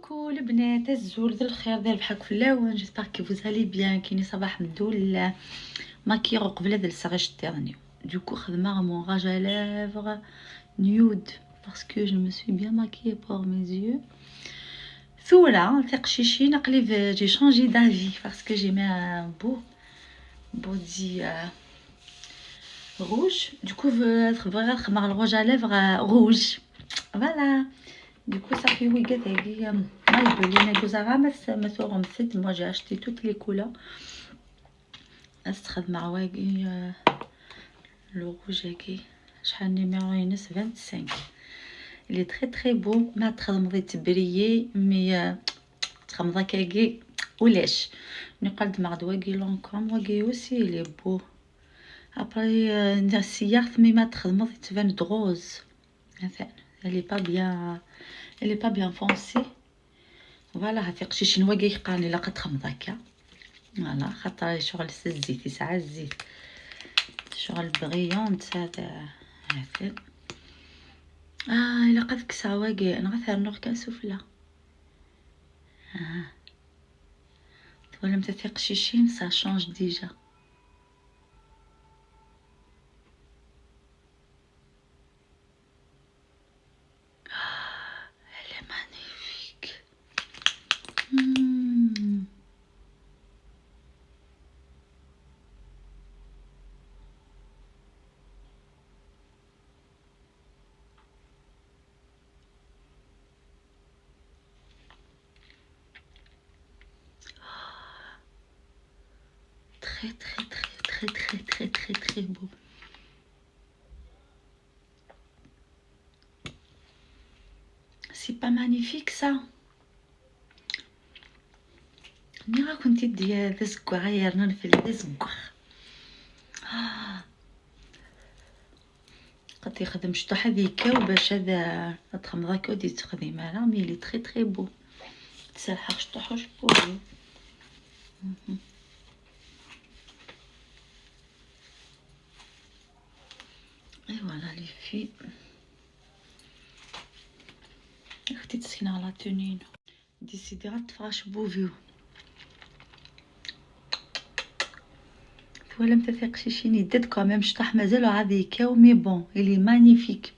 كوكو البنات الزول ذي الخير ديال بحال كفلاون جيسبر كي فوز الي بيان كيني صباح مدول ماكيغ قبل هاد الساغيش تيرنيو دوكو خدمه مون راج à lèvres nude parce que je me suis bien maquillée pour mes yeux ثولا تقشيشي نقلي جي شونجي دافي parce que j'ai mis un beau body rouge du coup بغا نخمر الروج à lèvres rouge voilà. Du coup, ça fait oui, moi j'ai acheté toutes les couleurs. Le rouge numéro 25. Il est très très beau. Ma très briller, mais وليش نقعد مع دواقي لونكوم واقي aussi il est beau. Après السياخ مي ما تخدمو تبان دغوز. Elle est pas bien. Elle est pas bien foncée. Voilà, هتقشي شنو واقي قاني لا قتخمض هكا. فوالا خاطر شغل الزيت يسعى الزيت. شغل بغيونت هذا هكا. الا قد كسا واقي انا غثر نوغ كنسوفلا. ولا متى تقشيشين سا شونج ديجا. Elle est magnifique. Très très très très très très très très beau. C'est pas magnifique ça? ني كنتي ديال دزكو غيرنا في الدزكو قد يخدم شطح هذيك وباش هذا تخمضاك ودي تخدمها لا مي لي تري تري بو تسالحق شطح واش بوجو اي فوالا لي في اختي تسكن على تونين ديسيديرات تفراش بوفيو ولا متثقش شي ندير كاميم شطح مازالو عادي كاو مي بون الي مانيفيك